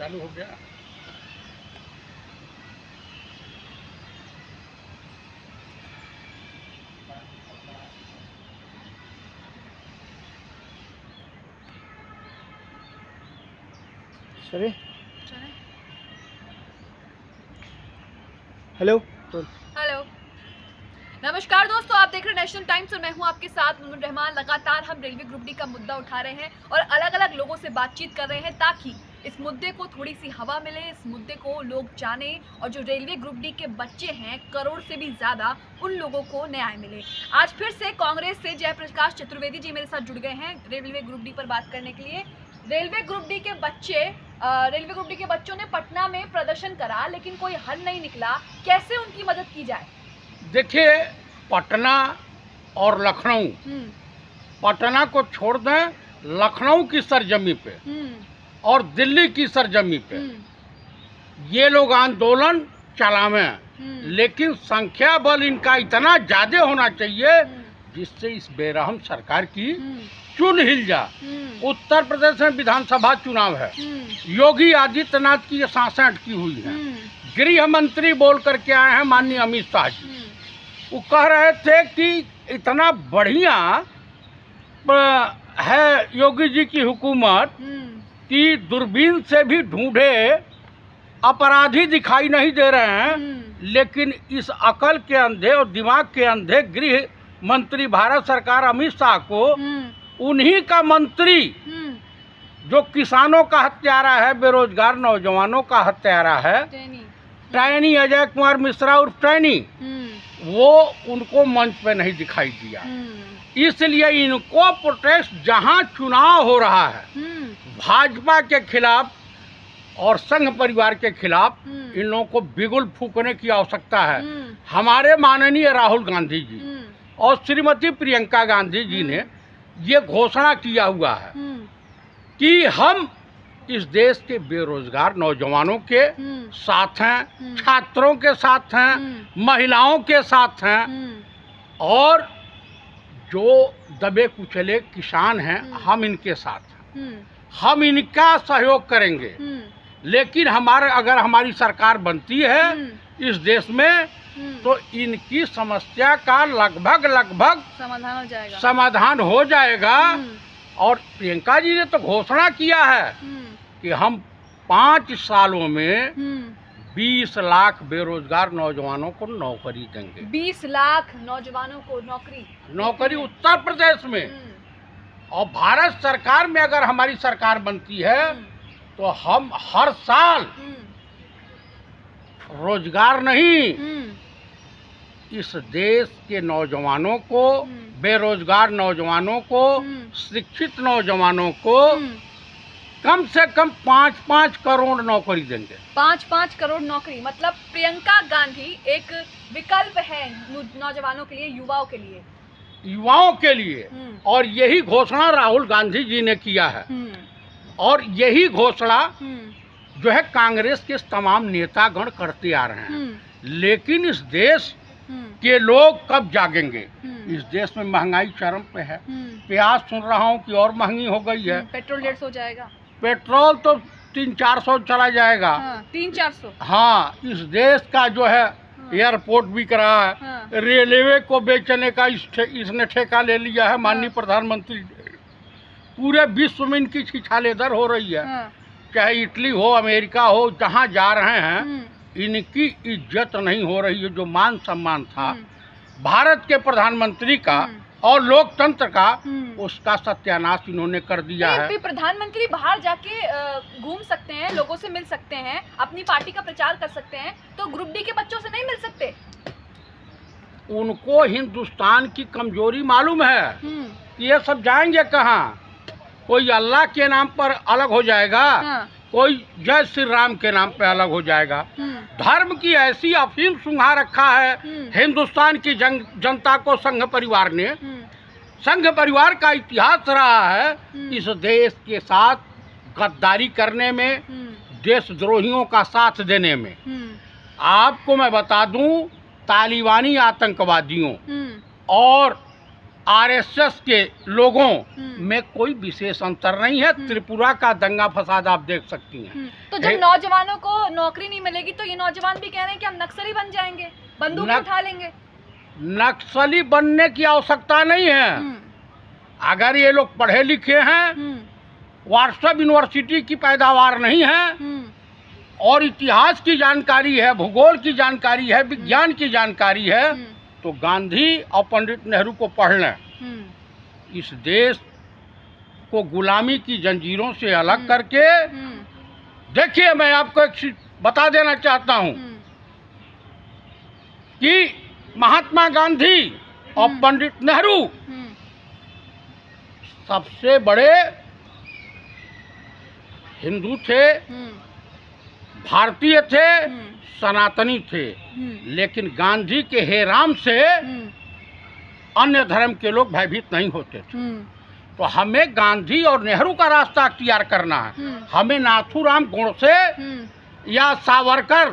चालू हो गया। चले हेलो हेलो नमस्कार दोस्तों, आप देख रहे हैं नेशनल टाइम्स और मैं हूं आपके साथ मुनमुन रहमान। लगातार हम रेलवे ग्रुप डी का मुद्दा उठा रहे हैं और अलग अलग लोगों से बातचीत कर रहे हैं ताकि इस मुद्दे को थोड़ी सी हवा मिले, इस मुद्दे को लोग जाने और जो रेलवे ग्रुप डी के बच्चे हैं करोड़ से भी ज्यादा, उन लोगों को न्याय मिले। आज फिर से कांग्रेस से जयप्रकाश चतुर्वेदी जी मेरे साथ जुड़ गए हैं रेलवे ग्रुप डी पर बात करने के लिए। रेलवे ग्रुप डी के बच्चों ने पटना में प्रदर्शन करा लेकिन कोई हल नहीं निकला, कैसे उनकी मदद की जाए? देखिए, पटना और लखनऊ, पटना को छोड़ दें, लखनऊ की सरजमी पे और दिल्ली की सरजमी पे ये लोग आंदोलन चलावे, लेकिन संख्या बल इनका इतना ज्यादा होना चाहिए जिससे इस बेरहम सरकार की चुन हिल जा। उत्तर प्रदेश में विधानसभा चुनाव है, योगी आदित्यनाथ की ये सांसें अटकी हुई हैं। गृह मंत्री बोल करके आए हैं माननीय अमित शाह जी, वो कह रहे थे कि इतना बढ़िया है योगी जी की हुकूमत कि दूरबीन से भी ढूंढे अपराधी दिखाई नहीं दे रहे हैं, लेकिन इस अकल के अंधे और दिमाग के अंधे गृह मंत्री भारत सरकार अमित शाह को उन्हीं का मंत्री जो किसानों का हत्यारा है, बेरोजगार नौजवानों का हत्यारा है, टैनी अजय कुमार मिश्रा उर्फ टैनी, वो उनको मंच पे नहीं दिखाई दिया। इसलिए इनको प्रोटेस्ट जहां चुनाव हो रहा है भाजपा के खिलाफ और संघ परिवार के खिलाफ, इन लोगों को बिगुल फूकने की आवश्यकता है। हमारे माननीय राहुल गांधी जी और श्रीमती प्रियंका गांधी जी ने ये घोषणा किया हुआ है कि हम इस देश के बेरोजगार नौजवानों के साथ हैं, छात्रों के साथ हैं, महिलाओं के साथ हैं, और जो दबे कुचले किसान हैं हम इनके साथ हैं। हम इनका सहयोग करेंगे, लेकिन अगर हमारी सरकार बनती है इस देश में तो इनकी समस्या का लगभग समाधान हो जाएगा। और प्रियंका जी ने तो घोषणा किया है कि हम 5 सालों में 20 लाख बेरोजगार नौजवानों को नौकरी देंगे। 20 लाख नौजवानों को नौकरी उत्तर प्रदेश में। और भारत सरकार में अगर हमारी सरकार बनती है तो हम हर साल रोजगार नहीं, इस देश के नौजवानों को, बेरोजगार नौजवानों को, शिक्षित नौजवानों को कम से कम 5-5 करोड़ नौकरी देंगे। 5-5 करोड़ नौकरी, मतलब प्रियंका गांधी एक विकल्प है नौजवानों के लिए, युवाओं के लिए। और यही घोषणा राहुल गांधी जी ने किया है, और यही घोषणा जो है कांग्रेस के तमाम नेतागण करते आ रहे हैं। लेकिन इस देश के लोग कब जागेंगे? इस देश में महंगाई चरम पे है। प्याज सुन रहा हूँ कि और महंगी हो गई है। पेट्रोल 150 हो जाएगा। पेट्रोल तो 300-400 चला जाएगा। 300-400। हाँ, इस देश का जो है एयरपोर्ट बिक रहा है। रेलवे को बेचने का इसने ठेका ले लिया है माननीय प्रधानमंत्री। पूरे विश्व में इनकी छिछालेदर हो रही है। चाहे इटली हो, अमेरिका हो, जहाँ जा रहे हैं इनकी इज्जत नहीं हो रही है। जो मान सम्मान था भारत के प्रधानमंत्री का और लोकतंत्र का, उसका सत्यानाश इन्होंने कर दिया है। प्रधानमंत्री बाहर जाके घूम सकते हैं, लोगों से मिल सकते हैं, अपनी पार्टी का प्रचार कर सकते हैं, तो ग्रुप डी के बच्चों से नहीं मिल सकते? उनको हिंदुस्तान की कमजोरी मालूम है कि ये सब जाएंगे कहाँ। कोई अल्लाह के नाम पर अलग हो जाएगा, कोई जय श्री राम के नाम पे अलग हो जाएगा। धर्म की ऐसी अफीम सुंघा रखा है हिंदुस्तान की जनता को संघ परिवार ने। संघ परिवार का इतिहास रहा है इस देश के साथ गद्दारी करने में, देशद्रोहियों का साथ देने में। आपको मैं बता दूं, तालिबानी आतंकवादियों और आरएसएस के लोगों में कोई विशेष अंतर नहीं है। त्रिपुरा का दंगा फसाद आप देख सकती हैं। तो जब नौजवानों को नौकरी नहीं मिलेगी तो ये नौजवान भी कह रहे हैं कि हम नक्सली बन जाएंगे, बंदूक उठा लेंगे। नक्सली बनने की आवश्यकता नहीं है। अगर ये लोग पढ़े लिखे हैं, व्हाट्सएप यूनिवर्सिटी की पैदावार नहीं है और इतिहास की जानकारी है, भूगोल की जानकारी है, विज्ञान की जानकारी है, तो गांधी और पंडित नेहरू को पढ़ लें। इस देश को गुलामी की जंजीरों से अलग करके देखिए, मैं आपको एक चीज बता देना चाहता हूं कि महात्मा गांधी और पंडित नेहरू सबसे बड़े हिंदू थे, भारतीय थे, सनातनी थे। लेकिन गांधी के हेराम से अन्य धर्म के लोग भयभीत नहीं होते थे। तो हमें गांधी और नेहरू का रास्ता अख्तियार करना है। हमें नाथूराम गोडसे या सावरकर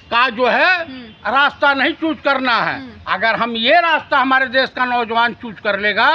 का जो है रास्ता नहीं चूज करना है। अगर हम ये रास्ता हमारे देश का नौजवान चूज कर लेगा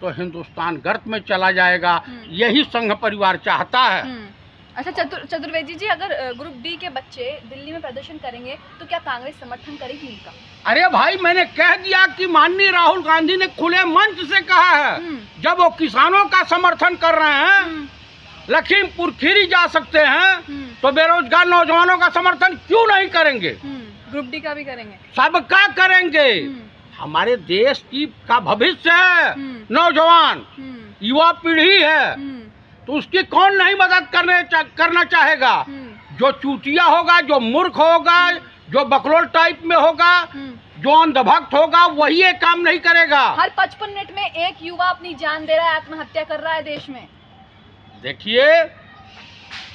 तो हिंदुस्तान गर्त में चला जाएगा। यही संघ परिवार चाहता है। अच्छा चतुर्वेदी जी, अगर ग्रुप डी के बच्चे दिल्ली में प्रदर्शन करेंगे तो क्या कांग्रेस समर्थन करेगी इनका? अरे भाई, मैंने कह दिया कि माननीय राहुल गांधी ने खुले मंच से कहा है, जब वो किसानों का समर्थन कर रहे हैं, लखीमपुर खीरी जा सकते हैं, तो बेरोजगार नौजवानों का समर्थन क्यों नहीं करेंगे? ग्रुप डी का भी करेंगे, सबका करेंगे। हमारे देश की का भविष्य है, नौजवान युवा पीढ़ी है, तो उसकी कौन नहीं मदद करना चाहेगा? जो चूतिया होगा, जो मूर्ख होगा, जो बकलोल टाइप में होगा, जो अंधभक्त होगा, वही ये काम नहीं करेगा। हर 55 मिनट में एक युवा अपनी जान दे रहा है, आत्महत्या कर रहा है देश में। देखिए,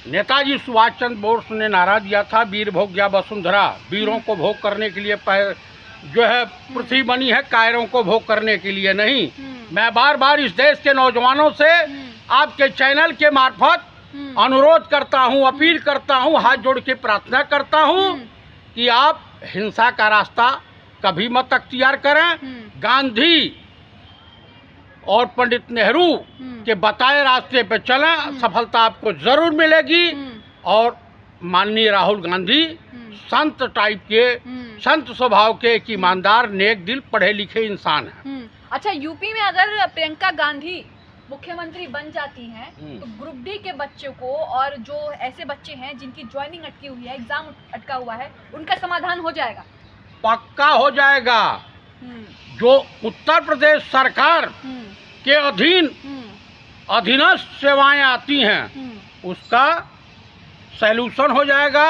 नेताजी सुभाष चंद्र बोस ने नारा दिया था, वीर भोग या वसुंधरा। वीरों को भोग करने के लिए जो है पृथ्वी बनी है, कायरों को भोग करने के लिए नहीं। मैं बार बार इस देश के नौजवानों से आपके चैनल के मार्फत अनुरोध करता हूं, अपील करता हूं, हाथ जोड़ के प्रार्थना करता हूं कि आप हिंसा का रास्ता कभी मत अख्तियार करें। गांधी और पंडित नेहरू के बताए रास्ते पे चलें, सफलता आपको जरूर मिलेगी। और माननीय राहुल गांधी संत टाइप के, संत स्वभाव के, एक ईमानदार, नेक दिल, पढ़े लिखे इंसान हैं। अच्छा, यूपी में अगर प्रियंका गांधी मुख्यमंत्री बन जाती हैं तो ग्रुप डी के बच्चों को और जो ऐसे बच्चे हैं जिनकी ज्वाइनिंग अटकी हुई है, एग्जाम अटका हुआ है, उनका समाधान हो जाएगा? पक्का हो जाएगा। जो उत्तर प्रदेश सरकार के अधीन अधीनस्थ सेवाएं आती हैं, उसका सैल्यूशन हो जाएगा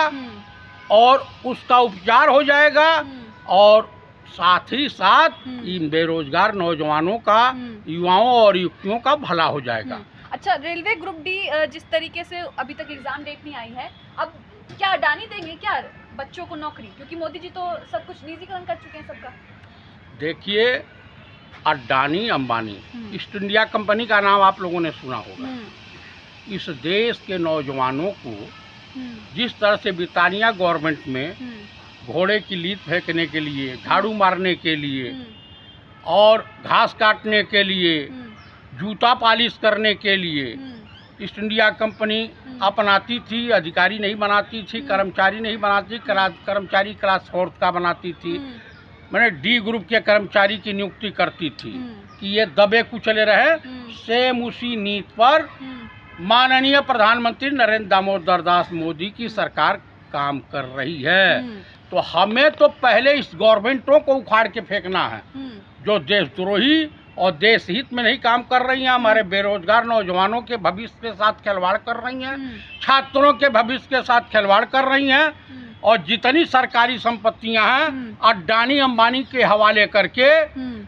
और उसका उपचार हो जाएगा, और साथ ही साथ इन बेरोजगार नौजवानों का, युवाओं और युवतियों का भला हो जाएगा। अच्छा, रेलवे ग्रुप डी जिस तरीके से अभी तक एग्जाम डेट नहीं आई है, अब क्या अडानी देंगे क्या बच्चों को नौकरी? क्योंकि मोदी जी तो सब कुछ निजीकरण कर चुके हैं सबका। देखिए, Adani Ambani, east India company का नाम आप लोगों ने सुना होगा। इस देश के नौजवानों को जिस तरह से ब्रिटानिया गवर्नमेंट में घोड़े की लीद फेंकने के लिए, झाड़ू मारने के लिए और घास काटने के लिए, जूता पालिश करने के लिए ईस्ट इंडिया कंपनी अपनाती थी, अधिकारी नहीं बनाती थी, कर्मचारी नहीं बनाती, कर्मचारी क्लास 4 का बनाती थी। मैंने डी ग्रुप के कर्मचारी की नियुक्ति करती थी कि ये दबे कुचले रहे। सेम उसी नीति पर माननीय प्रधानमंत्री नरेंद्र दामोदर दास मोदी की सरकार काम कर रही है। तो हमें तो पहले इस गवर्नमेंटों को उखाड़ के फेंकना है जो देशद्रोही और देश हित में नहीं काम कर रही हैं, हमारे बेरोजगार नौजवानों के भविष्य के साथ खिलवाड़ कर रही हैं, छात्रों के भविष्य के साथ खिलवाड़ कर रही हैं, और जितनी सरकारी संपत्तियां हैं अडानी अंबानी के हवाले करके,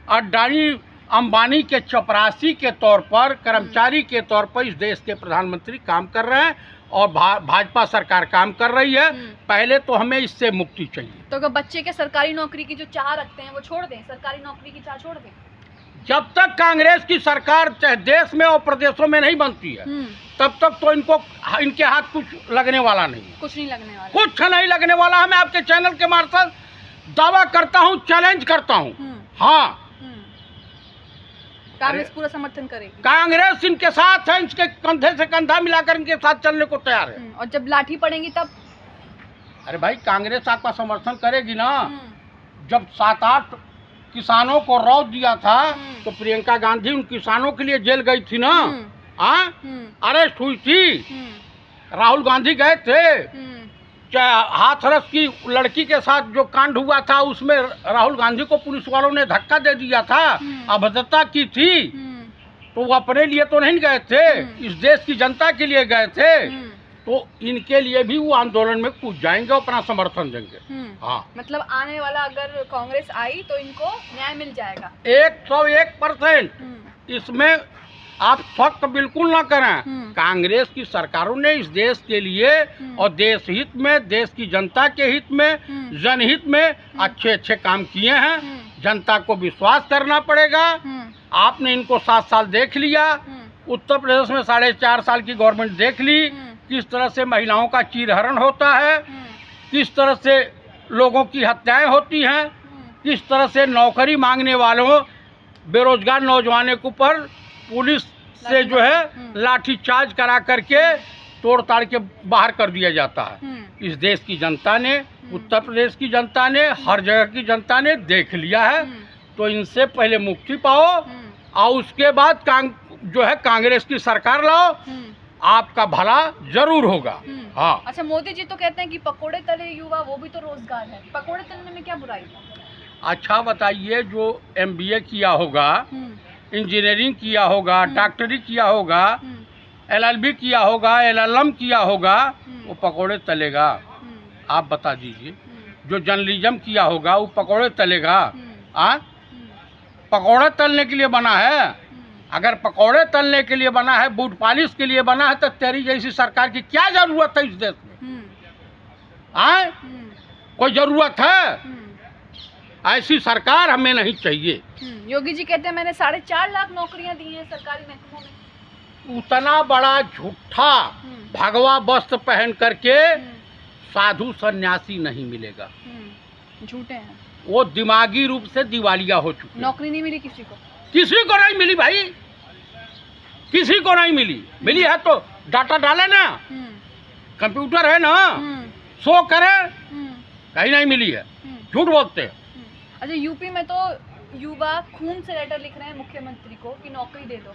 अडानी अंबानी के चपरासी के तौर पर, कर्मचारी के तौर पर इस देश के प्रधानमंत्री काम कर रहे हैं और भाजपा सरकार काम कर रही है। पहले तो हमें इससे मुक्ति चाहिए। तो अगर बच्चे के सरकारी नौकरी की जो चाह रखते हैं वो छोड़ दें, सरकारी नौकरी की चाह छोड़ दें? जब तक कांग्रेस की सरकार चाहे देश में और प्रदेशों में नहीं बनती है, तब तक तो इनके हाथ कुछ लगने वाला नहीं है। कुछ नहीं लगने वाला, कुछ नहीं लगने वाला है। मैं आपके चैनल के मार्फत दावा करता हूं, चैलेंज करता हूं। हाँ, कांग्रेस पूरा समर्थन करेगी। कांग्रेस इनके साथ है, इनके कंधे से कंधा मिलाकर इनके साथ चलने को तैयार है। और जब लाठी पड़ेगी तब? अरे भाई कांग्रेस आपका समर्थन करेगी ना। जब 7-8 किसानों को रौद दिया था तो प्रियंका गांधी उन किसानों के लिए जेल गई थी ना। अरेस्ट हुई थी, राहुल गांधी गए थे। चाहे हाथरस की लड़की के साथ जो कांड हुआ था उसमें राहुल गांधी को पुलिस वालों ने धक्का दे दिया था, अभद्रता की थी, तो वो अपने लिए तो नहीं गए थे, इस देश की जनता के लिए गए थे। तो इनके लिए भी वो आंदोलन में कूद जाएंगे, अपना समर्थन देंगे। हाँ, मतलब आने वाला अगर कांग्रेस आई तो इनको न्याय मिल जाएगा 101%। इसमें आप शक बिल्कुल ना करें। कांग्रेस की सरकारों ने इस देश के लिए और देश हित में, देश की जनता के हित में, जनहित में अच्छे अच्छे काम किए हैं। जनता को विश्वास करना पड़ेगा। आपने इनको 7 साल देख लिया, उत्तर प्रदेश में 4.5 साल की गवर्नमेंट देख ली, किस तरह से महिलाओं का चीरहरण होता है, किस तरह से लोगों की हत्याएं होती हैं, किस तरह से नौकरी मांगने वालों बेरोजगार नौजवानों के ऊपर पुलिस से जो है लाठी चार्ज करा करके तोड़ ताड़ के बाहर कर दिया जाता है। इस देश की जनता ने, उत्तर प्रदेश की जनता ने, हर जगह की जनता ने देख लिया है। तो इनसे पहले मुक्ति पाओ और उसके बाद जो है कांग्रेस की सरकार लाओ, आपका भला जरूर होगा। हाँ। अच्छा, मोदी जी तो कहते हैं कि पकोड़े तले युवा वो भी तो रोजगार है, पकोड़े तलने में क्या बुराई है? अच्छा बताइए, जो MBA किया होगा, इंजीनियरिंग किया होगा, डॉक्टरी किया होगा, LLB किया होगा, LLM किया होगा, वो पकोड़े तलेगा? आप बता दीजिए। जो जर्नलिज्म किया होगा वो पकोड़े तलेगा? पकोड़े तलने के लिए बना है? अगर पकोड़े तलने के लिए बना है, बूट पॉलिश के लिए बना है, तो तेरी जैसी सरकार की क्या जरूरत है इस देश में? कोई जरूरत है? ऐसी सरकार हमें नहीं चाहिए। योगी जी कहते हैं मैंने 4.5 लाख नौकरियां दी हैं सरकारी महकमों में। उतना बड़ा झूठा भगवा वस्त्र पहन करके साधु सन्यासी नहीं मिलेगा। झूठे हैं वो, दिमागी रूप से दिवालिया हो चुके। नौकरी नहीं मिली किसी को? किसी को नहीं मिली भाई, किसी को नहीं मिली। मिली है तो डाटा डाले ना, कंप्यूटर है ना, शो करे। कहीं नहीं मिली है, झूठ बोलते हैं। अच्छा, यूपी में तो युवा खून से लेटर लिख रहे हैं मुख्यमंत्री को कि नौकरी दे दो,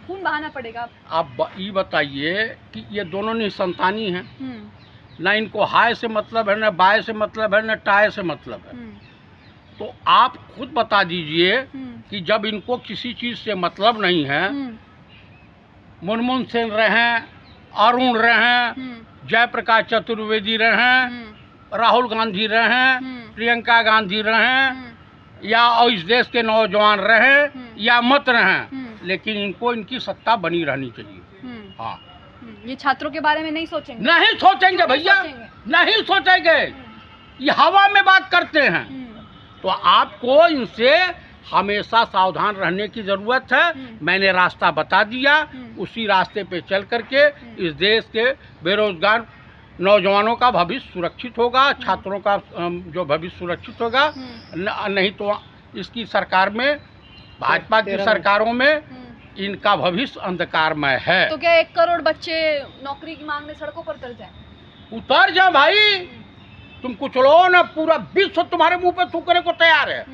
खून बहाना पड़ेगा। आप ये बताइए कि ये दोनों निसंतानी हैं, ना इनको हाय से मतलब है, ना बाय से मतलब है, ना टाय से मतलब है। तो आप खुद बता दीजिए कि जब इनको किसी चीज से मतलब नहीं है, मनमोहन सिंह रहें, अरुण रहें, जयप्रकाश चतुर्वेदी रहें, राहुल गांधी रहें, प्रियंका गांधी रहें, या इस देश के नौजवान रहें या मत रहें, लेकिन इनको इनकी सत्ता बनी रहनी चाहिए। हाँ, ये छात्रों के बारे में नहीं सोचेंगे? नहीं सोचेंगे भैया, नहीं सोचेंगे। ये हवा में बात करते हैं। तो आपको इनसे हमेशा सावधान रहने की जरूरत है। मैंने रास्ता बता दिया, उसी रास्ते पे चल करके इस देश के बेरोजगार नौजवानों का भविष्य सुरक्षित होगा, छात्रों का जो भविष्य सुरक्षित होगा। नहीं तो इसकी सरकार में, भाजपा की सरकारों में इनका भविष्य अंधकारमय है। तो क्या 1 करोड़ बच्चे नौकरी की मांगने सड़कों पर उतर जाएं? उतर जाओ भाई, तुम कुछ लो ना, पूरा विश्व तुम्हारे मुंह पे थूकने को तैयार है।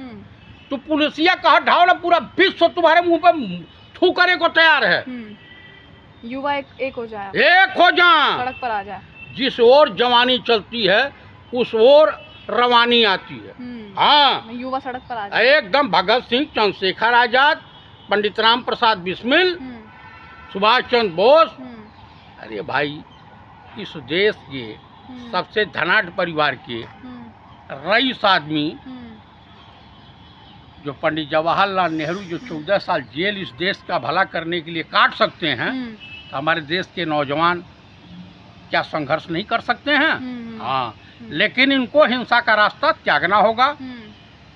तो पुलिसिया कहा ढाओ ना, पूरा विश्व तुम्हारे मुंह पे थूकने को तैयार है। युवा एक हो जाए, एक हो जाए, सड़क पर आ जाए। जिस ओर जवानी चलती है उस ओर रवानी आती है। हाँ, युवा सड़क पर आ जाए। एकदम भगत सिंह, चंद्रशेखर आजाद, पंडित राम प्रसाद बिस्मिल, सुभाष चंद्र बोस। अरे भाई, इस देश के सबसे धनाढ्य परिवार के रईस आदमी जो पंडित जवाहरलाल नेहरू, जो 14 साल जेल इस देश का भला करने के लिए काट सकते हैं, तो हमारे देश के नौजवान क्या संघर्ष नहीं कर सकते हैं? हाँ, लेकिन इनको हिंसा का रास्ता त्यागना होगा।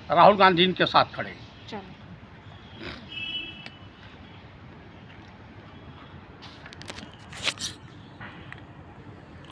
राहुल गांधी इनके साथ खड़े।